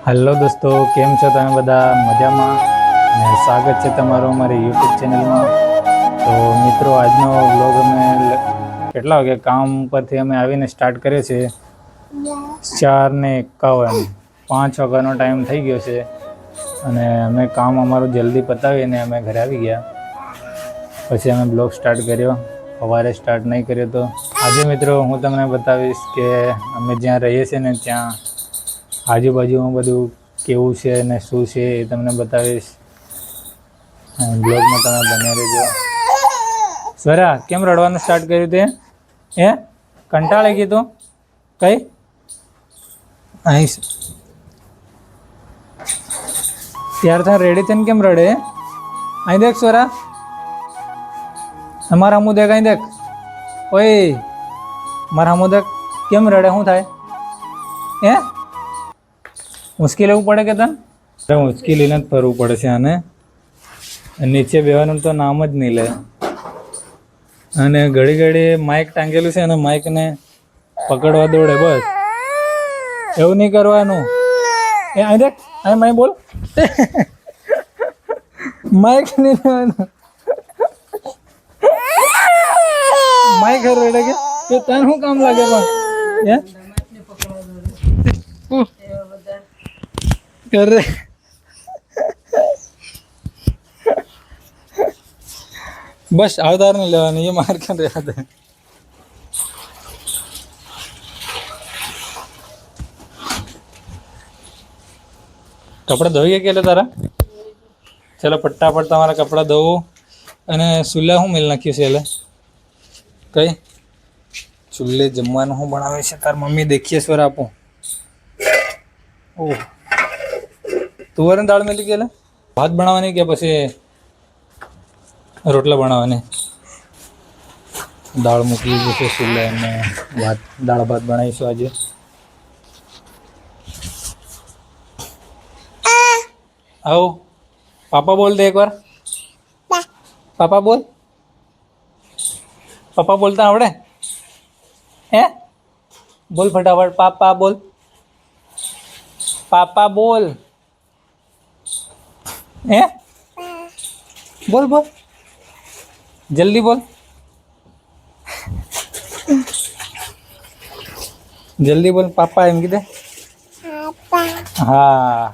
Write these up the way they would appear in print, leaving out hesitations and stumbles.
Hello દોસ્તો, કેમ છો તમે બધા? મજામાં? અને સ્વાગત છે તમારું અમારી યુટ્યુબ ચેનલમાં. તો મિત્રો, આજનો વ્લોગ અમે કેટલા વાગે કામ પરથી અમે આવીને સ્ટાર્ટ કર્યો છે 4:51, 5 વાગ્યાનો ટાઈમ થઈ ગયો છે અને અમે કામ અમારું જલ્દી પતાવીને અમે ઘરે આવી ગયા. પછી અમે બ્લોગ સ્ટાર્ટ કર્યો. સવારે સ્ટાર્ટ નહીં કર્યો તો આજે મિત્રો હું તમને બતાવીશ કે અમે જ્યાં રહીએ છીએ ને ત્યાં આજુબાજુમાં બધું કેવું છે અને શું છે એ તમને બતાવીશ. બ્લોગમાં તમે બન્યા રહેજો. સ્વરા, કેમ રડવાનું સ્ટાર્ટ કર્યું તે? કંટાળી ગઈ તું? કઈ અહીં ત્યાર થાય રેડી થઈને કેમ રડે? અહીં દેખ સ્વરા, અમારા હમું દેખ, અહીં દેખ. ઓય મારા હમું દેખ, કેમ રડે? શું થાય? ઉંચકી લેવું પડે કે તને? ઉંચકી લઈને જ ફરવું પડે છે આને. નીચે બેવાનું તો નામ જ નહીં લે. અને ઘડી ઘડી માઇક ટાંગેલું છે અને માઇકને પકડવા દોડે. બસ એવું નહીં કરવાનું. અહીં દેખ, અહીં માઈ બોલ. માઇક નહીં લેવાનું. માઇક રડે કે તને શું કામ લાગે? પણ કરે બસ આવતાર નહીં લેવાનું, એ માર ક્યાં રહ્યા હતા. કપડા ધોઈ ગયા કે તારા? ચાલો ફટાફટ તમારા કપડા ધોવું. અને ચૂલ્લા શું મેલ નાખ્યું છે? એટલે કઈ ચૂલ્લે જમવાનું શું બનાવે છે તાર મમ્મી? દેખીએ સ્વર આપું. ઓહ, તુવેરની દાળ મેલી ગયેલા? ભાત બનાવવાની કે પછી રોટલા બનાવવાની? દાળ મૂકી દીધી છે ચૂલ્લે અને દાળ ભાત બનાવીશું આજે. આવો પાપા બોલ દે એકવાર. પાપા બોલ. પપ્પા બોલતા આવડે? બોલ ફટાફટ. પાપા બોલ. પાપા બોલ. બોલ બોલ, જલ્દી બોલ. જલ્દી બોલ. પાપા એમ કીધે. હા,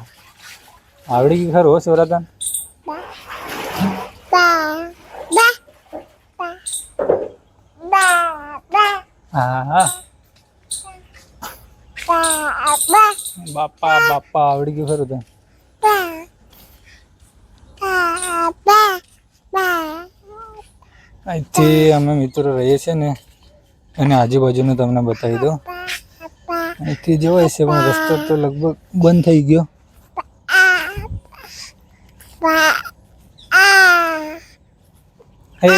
આવડી ગયું ખરું હો શિવરાતન. હા હા, બાપા બાપા આવડી ગયું ખરું તને. અહીંથી અમે મિત્રો રહીએ છીએ ને અને આજુબાજુનું તમને બતાવી દઉં. અહીંથી જવાય છે પણ રસ્તો તો લગભગ બંધ થઈ ગયો. હે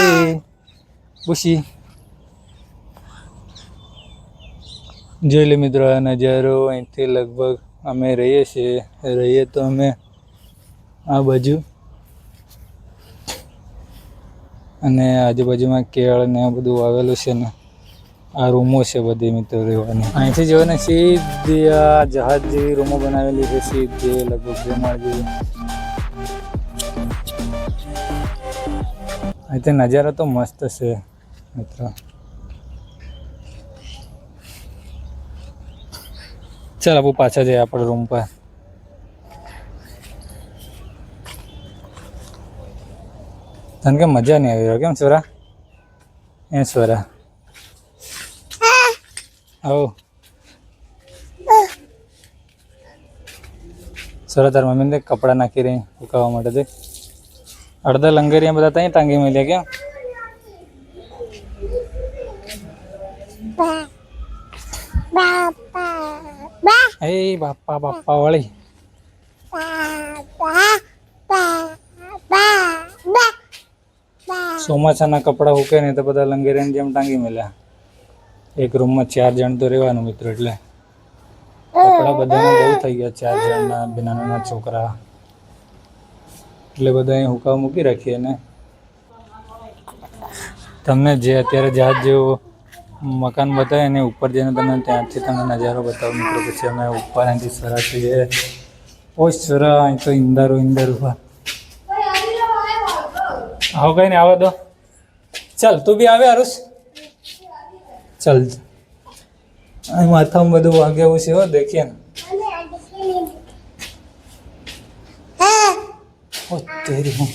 ખુશી, જોઈ લે મિત્રો આ નજારો. અહીંથી લગભગ અમે રહીએ તો અમે આ બાજુ અને આજુબાજુમાં કેળ ને બધું આવેલું છે ને આ રૂમો છે બધી મિત્રો રહેવાની. અહીંથી જોવે ને સીધી આ જહાજ જેવી રૂમો બનાવેલી છે, સીધી લગભગ 2 માળ જેવી. અહીંથી નજારો તો મસ્ત છે મિત્રો. ચાલ આપણે પાછા જઈએ આપણે રૂમ પર. તને કેમ મજા નહીં આવી રહ્યો? કેમ સ્વરા? સ્વરા આવો. સ્વરા તાર મમ્મીને કપડાં નાખી રહી સુકાવવા માટે. દેખ અડધા લંગરિયા બધા ત્યાં ટાંગી મળ્યા. કેમ? બાપા બાપા વાળી. ચોમાસાના કપડા હુકે ને તો બધા લંગેરિયાની જેમ ટાંગી મળ્યા. એક રૂમમાં 4 જણ તો રહેવાનું મિત્રો, એટલે કપડા બધાના બહુ થઈ ગયા. 4 જણના, નાના છોકરા, એટલે બધા અહીં હુકાવ મૂકી રાખીએ. ને તમને જે અત્યારે જહાજ જેવું મકાન બતાવે ને ઉપર જઈને તમને ત્યાંથી તમને નજારો બતાવો મિત્રો. પછી અમે ઉપર અહીંથી સરાથી ઓ સરા અહીં તો ઇંદર ઉભા. આવો કઈ ને આવો દો. ચાલ તું બી આવે આરુષ. ચાલ અહીં માથામાં બધું વાગે એવું છે હો દેખીએ ને. ઓ તેરી હું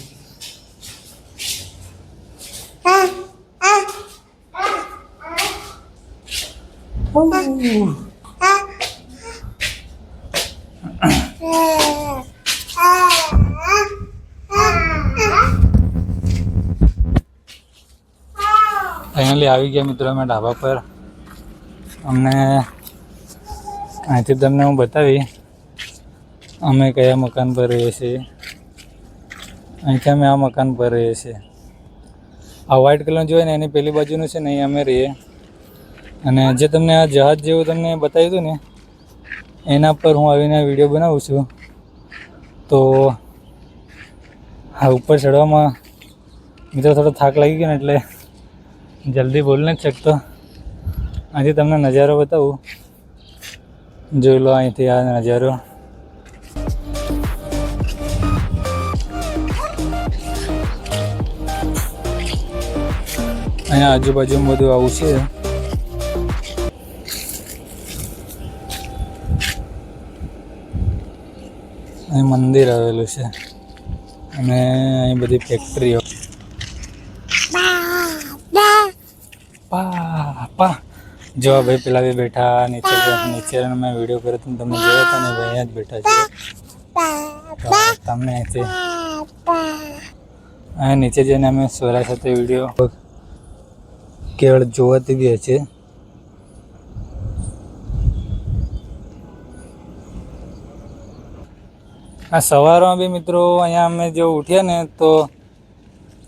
ફાઇનલી આવી ગયા મિત્રો અમે ઢાબા પર. અમને અહીંથી તમને હું બતાવી અમે કયા મકાન પર રહીએ છીએ. અહીંથી અમે આ મકાન પર રહીએ છીએ. આ વ્હાઇટ કલર જોઈએ ને એની પેલી બાજુનું છે ને અહીં અમે રહીએ. અને જે તમને આ જહાજ જેવું તમને બતાવ્યું હતું ને એના પર હું આવીને વિડીયો બનાવું છું. તો આ ઉપર ચડવામાં મિત્રો થોડો થાક લાગી ગયો ને એટલે જલ્દી બોલ નથી શકતો. અહીંથી તમને નજારો બતાવું. જોઈ લો અહીંથી આ નજારો. અહીંયા આજુબાજુમાં બધું આવું છે. અહીં મંદિર આવેલું છે અને અહીં બધી ફેક્ટરીઓ. પાપા જો ભાઈ પેલા બી બેઠા નીચે મેં વિડીયો કર્યો તો તમે જોયા હતા ને ભાઈ અહીંયા જ બેઠા છે. તમને અહીંથી અહીંયા નીચે જઈને અમે સોરા સાથે વિડીયો કેવળ જોવાતી બી છે. આ સવારમાં બી મિત્રો અહીંયા અમે જો ઉઠ્યા ને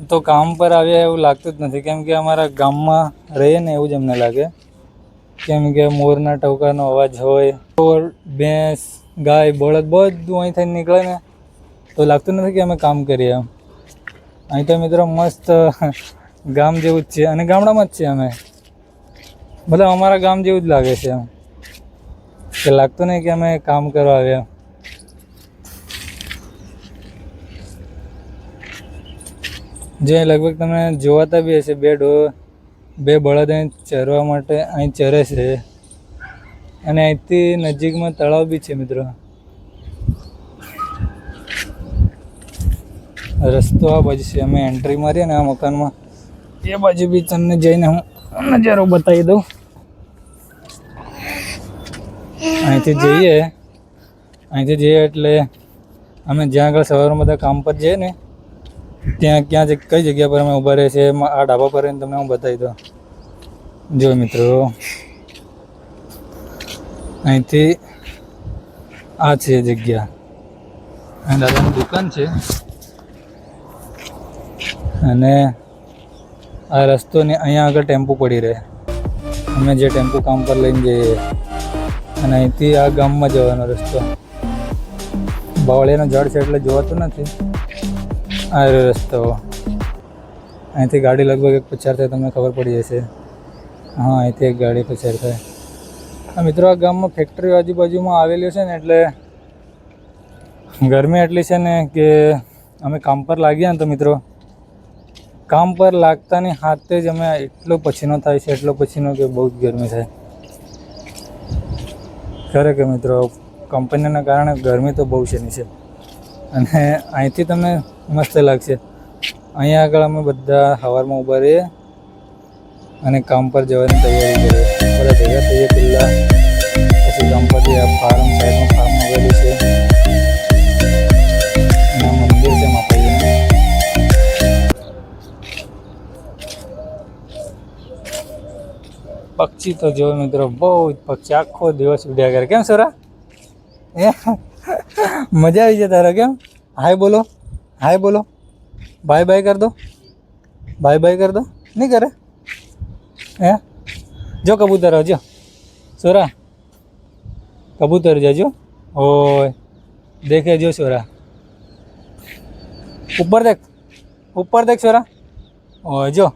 તો કામ પર આવ્યા એવું લાગતું જ નથી. કેમ કે અમારા ગામમાં રહીએ ને એવું જ અમને લાગે. કેમ કે મોરના ટવકાનો અવાજ હોય, ભેંસ ગાય બળદ બધું અહીંથી નીકળે ને તો લાગતું નથી કે અમે કામ કરીએ એમ. અહીં તો મિત્રો મસ્ત ગામ જેવું જ છે અને ગામડામાં જ છે અમે. મતલબ અમારા ગામ જેવું જ લાગે છે એમ કે લાગતું નહીં કે અમે કામ કરવા આવ્યા. જે લગભગ તમે જોવાતા બી હશે બે બળદ અહીં ચરવા માટે અહીં ચરે છે. અને અહીંથી નજીકમાં તળાવ બી છે મિત્રો. રસ્તો આ બાજુ છે. અમે એન્ટ્રી મારીએ ને આ મકાનમાં એ બાજુ બી તમને જઈને હું નજારો બતાવી દઉં. અહીંથી જઈએ એટલે અમે જ્યાં આગળ સવારમાં બધા કામ પર જઈએ ને ત્યાં કઈ જગ્યા પર અમે ઊભા રહીએ છીએ આ ઢાબા પર તમને હું બતાવી દઉં. જો મિત્રો અહીંથી આ છે જગ્યા. અહીં દાદાની દુકાન છે અને આ રસ્તો ને અહીંયા આગળ ટેમ્પો પડી રહે. અમે જે ટેમ્પો કામ પર લઈને જઈએ અને અહીંથી આ ગામમાં જવાનો રસ્તો. બાવળિયાનો ઝાડ છે એટલે જોવાતું નથી. આ રસ્તો અહીંથી ગાડી લગભગ એક પસાર થાય તમને ખબર પડી જશે. હા અહીંથી એક ગાડી પસાર થાય. આ મિત્રો આ ગામમાં ફેક્ટરીઓ આજુબાજુમાં આવેલી છે ને એટલે ગરમી એટલી છે ને કે અમે કામ પર લાગ્યા ને તો મિત્રો કામ પર લાગતાની હાથે જ અમે એટલો પસીનો થાય છે કે બહુ જ ગરમી થાય. ખરેખર મિત્રો કંપનીના કારણે ગરમી તો બહુ છે નીચે. અને અહીંથી તમને મસ્ત લાગશે. અહીંયા આગળ અમે બધા સવારમાં ઊભા રહીએ અને કામ પર જવાની તૈયારી કરીએ. બધા ભેગા થઈએ પહેલાં, પછી કામ પર જઈએ. ફાર્મ સાઈડમાં ફાર્મ આવેલું છે અને મંદિર છે માતાજીનું. પક્ષી તો જો મિત્રો બહુ જ પક્ષી આખો દિવસ ઉડ્યા કરે. કેમ સોરા મજા આવી જાય તારા? કેમ હાય બોલો બાય કર દો નહીં કરે હે? જો કબૂતર જો સોરા કબૂતર જાજો. ઓય દેખે જો સોરા ઉપર દેખ સોરા. ઓય જો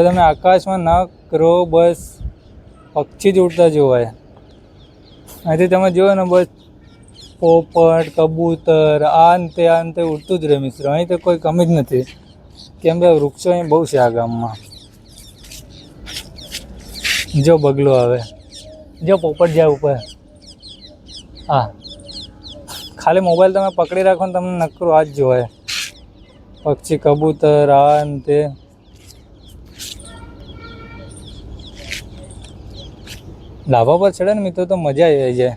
તમે આકાશમાં ના કરો બસ પક્ષી જ ઉડતા જોવાય. અહીંથી તમે જુઓ ને બસ પોપટ, કબૂતર, આ ને તે ઉડતું જ રહે મિત્રો. અહીં તો કોઈ કમી જ નથી, કેમ કે વૃક્ષો અહીં બહુ છે આ ગામમાં. જો બગલો આવે, જો પોપટ જાય ઉપર. હા, ખાલી મોબાઈલ તમે પકડી રાખો ને તમને નકરું આ જ જોવાય. પક્ષી, કબૂતર, આ ને તે. ધાબા પર ચડે ને મિત્રો તો મજા આવી જાય.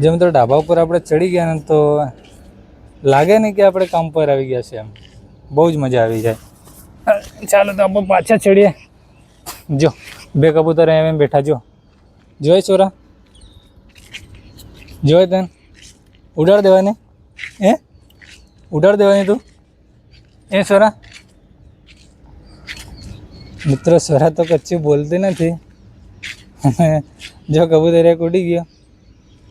જેમ તો ધાબા ઉપર આપણે ચડી ગયા ને તો લાગે નહીં કે આપણે કામ પર આવી ગયા છે એમ. બહુ જ મજા આવી જાય. ચાલો તો આપણે પાછા ચડીએ. જો 2 કબૂતર એમ બેઠા. જોઈ છોરા, જોઈ તને ઉડાડ દેવાની. ઉડાડ દેવાની તું સોરા. મિત્રો સોરા તો કચ્છી બોલતી નથી. જો કબૂતર એક ઉડી ગયો,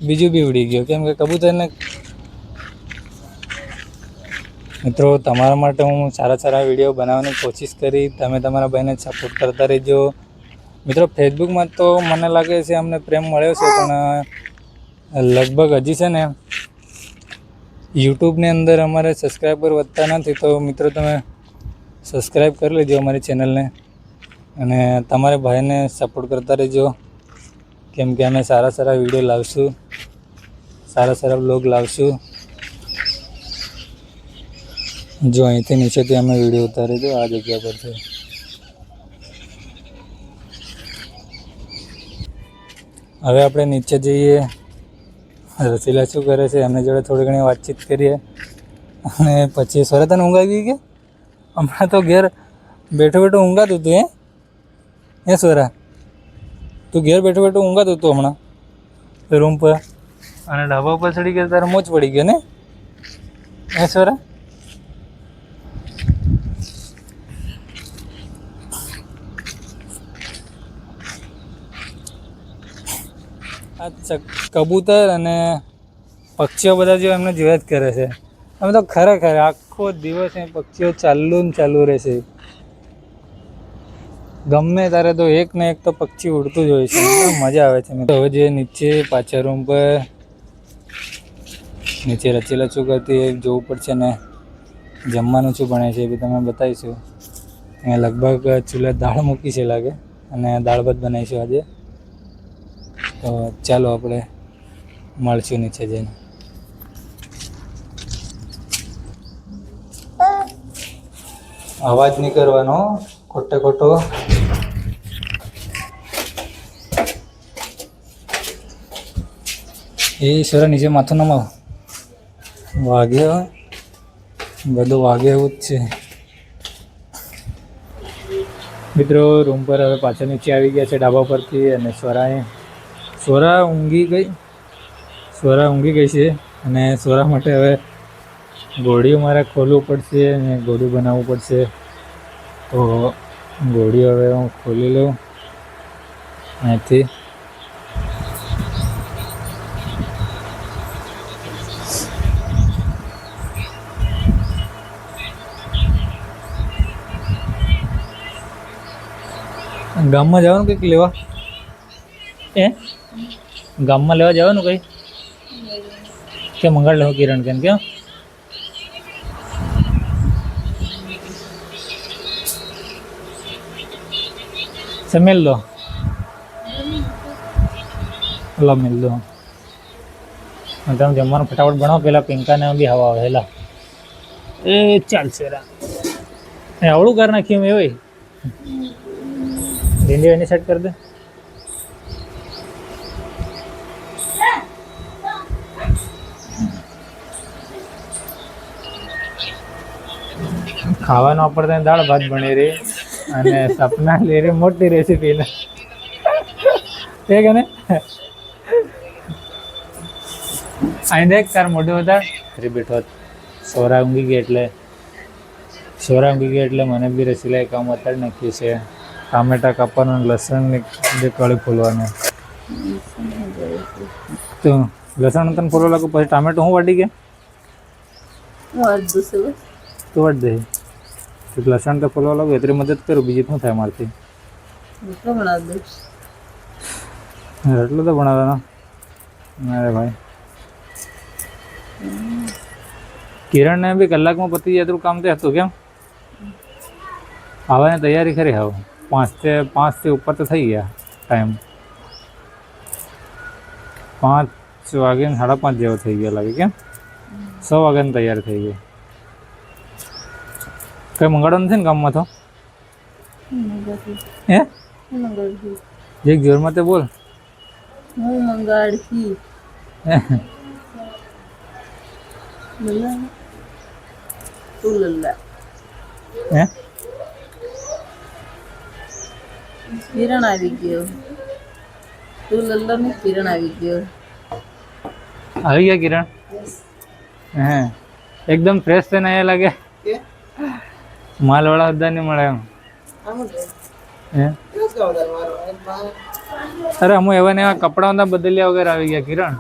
બીજું બી ઉડી ગયો, કેમ કે કબૂતરને. મિત્રો તમારા માટે હું સારા વિડીયો બનાવવાની કોશિશ કરી. તમે તમારા ભાઈને સપોર્ટ કરતા રહેજો મિત્રો. ફેસબુકમાં તો મને લાગે છે અમને પ્રેમ મળ્યો છે, પણ લગભગ હજી છે ને યુટ્યુબની અંદર અમારે સબસ્ક્રાઈબર વધતા નથી. તો મિત્રો તમે સબસ્ક્રાઈબ કરી લેજો અમારી ચેનલને, અને તમારા ભાઈને સપોર્ટ કરતા રહેજો, કેમ કે અમે સારા વિડીયો લાવશું, સારા બ્લોગ લાવશું. જો અહીંથી નીચેથી અમે વિડીયો ઉતારી દો આ જગ્યા પરથી. હવે આપણે નીચે જઈએ. રસીલા શું કરે છે એમની જોડે થોડી ઘણી વાતચીત કરીએ, અને પછી સોરા ઊંઘ આવી ગઈ કે હમણાં તો ઘેર બેઠો ઊંઘાતું હતું. હે સોરા, તું ઘેર બેઠો ઊંઘાતું હતું હમણાં રૂમ પર, અને ઢાબા ઉપર ચડી ગયા તારે મોજ પડી ગયો ને. હે સોરા, આ કબૂતર અને પક્ષીઓ બધા જો એમને જોયા જ કરે છે. અમે તો ખરેખર આખો દિવસ એ પક્ષીઓ ચાલુ રહેશે. ગમે ત્યારે તો એક ને એક તો પક્ષી ઉડતું જ હોય છે, મજા આવે છે. હવે જે નીચે પાછા રૂમ પર નીચે રચેલા શું કરતી એ જોવું પડશે, ને જમવાનું શું બને છે એ બી તમે બતાવીશું. અહીંયા લગભગ ચૂલા દાળ મૂકી છે લાગે, અને દાળ ભાત બનાવીશું આજે. તો ચાલો આપણે મળશું નીચે જઈને. અવાજ નહીં કરવાનો ખોટો. એ સોરા નીચે માથું નમાવ. વાગે બધું વાગે એવું જ છે મિત્રો. રૂમ પર હવે પાછળ નીચે આવી ગયા છે ડાબા પરથી, અને સોરા ઊંઘી ગઈ છે. અને સોરા માટે હવે ગોળીઓ મારે ખોલવું પડશે, અને ગોળું બનાવવું પડશે. તો ગોળીઓ હવે હું ખોલી લઉં અહીંથી. ગામમાં જવાનું કંઈક લેવા? ગામમાં લેવા જવાનું કંઈ કે મંગાડ લો કિરણ કેમ કે મિલ દો મિલ દો. તમે જમવાનું ફટાફટ બનાવો, પેલા પિંકાને બી હવા આવે. હેલા એ ચાલશે આવડું કરી નાખ્યું મેં હોય. ભીંડી એની સેટ કરી દે. ખાવાનો આપણે દાળ ભાત બની રહી, અને સપના લે રહી મોટી રેસીપી ને ઠીક ને. અહીં દેખ તાર મોઢું હતા બેઠો. સોરા ઊંઘી ગઈ એટલે મને બી રસીલાએ કામ અત્યારે નાખ્યું છે. ટામેટા કાપવાનું, લસણની જે કળી ફોલવાનું. તો લસણ તને ફોલવા લાગુ, પછી ટામેટું હું વાટી ગયા તું વાટ દે. લસણ તો ફોલવા લાગુ એટલી મદદ કરું, બીજી શું થાય મારથી. એટલું તો બનાવવાનો. અરે ભાઈ કિરણ ને બી કલાકમાં પતી જાય એટલું કામ તે હતું કેમ આવવાની તૈયારી ખરી હવે 5 થી ઉપર તો થઈ ગયા ટાઈમ 5 વાગે ને 5:30 જેવો થઈ ગયો લાગે કેમ 6 વાગ્યાની તૈયાર થઈ ગઈ કઈ મંગાડવાનું નથી ને કામમાં તો હે જે જોરમાં તે બોલ હું મંગાડતી લલ્લા તું લલ્લા હે કિરણ આવી ગયો તું લલ્લા ને કિરણ આવી ગયો આવી ગયા કિરણ હે એકદમ ફ્રેશ થઈને આયા લાગે માલવાળા બધા નહીં મળે એમ હે અરે હું એવા ને એવા કપડા બધા બદલ્યા વગર આવી ગયા કિરણ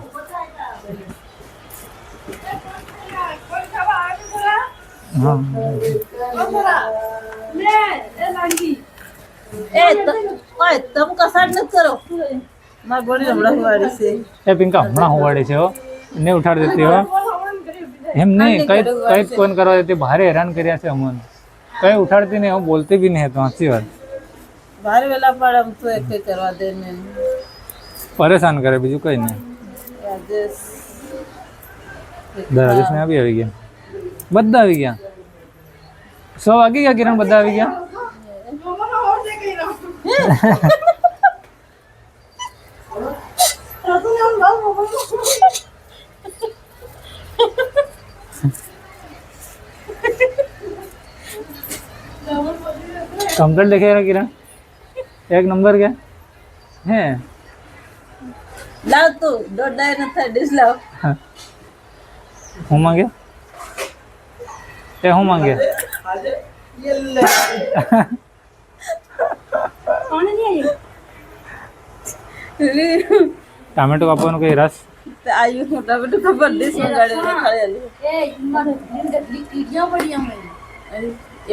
હા ઓય તમ કસાડ ન કરો માર બોડી હમણાં વાડી છે એ પિંકા હમણાં હોવાડી છે હો ને ઉઠાડી દેતી હો એમ નહીં કઈ કોણ કરવા દેતી ભારે હેરાન કર્યા છે અમન કઈ ઉઠાડતી નહીં હું બોલતી બી નહીં તો સાચી વાત ભારે વેલા પડે એમ તો એક કરવા દે ને પરેશાન કરે બીજું કઈ નહીં રાજેશ રાજેશ ને આવી ગયા બધા આવી ગયા 100 વાગી ગયા કિરણ બધા આવી ગયા कंप्लीट देखे रहा किरण एक नंबर क्या है લાવ તું દોડાય ન થાય ડીશ લાવ હું માંગે એ હું માંગે टमाटो कापવાનું કઈ રસ આયુ મોટા બેટું ખબર ડીશ મંગાડે ખાલી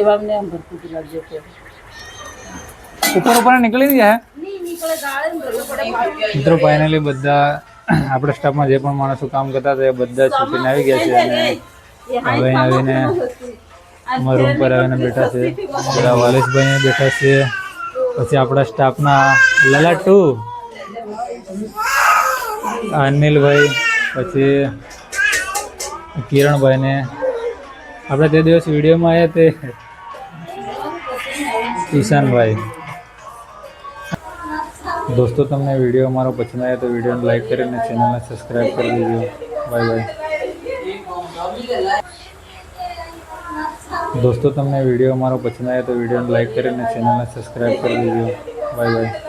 એવા અમને આમ ભરતું લાગજો કે ઉપર ઉપર નીકળી જાય મિત્રો ફાઇનલી બધા આપણા સ્ટાફમાં જે પણ માણસો કામ કરતા હતા એ બધા છૂટીને આવી ગયા છે અને હવે આવીને અમારા રૂમ પર આવીને બેઠા છે બધા વાલેશભાઈ બેઠા છે પછી આપણા સ્ટાફના લલાટુ અનિલભાઈ પછી કિરણભાઈને આપણે તે દિવસ વિડીયોમાં આવ્યા તે ઈશાનભાઈ दोस्तों તમને વિડીયો અમારો પસંદ આવ્યો તો વિડીયોને લાઈક કરીને ચેનલને સબસ્ક્રાઈબ કરી દેજો બાય બાય दोस्तों તમને વિડીયો અમારો પસંદ આવ્યો તો વિડીયોને લાઈક કરીને ચેનલને સબસ્ક્રાઈબ કરી દેજો બાય બાય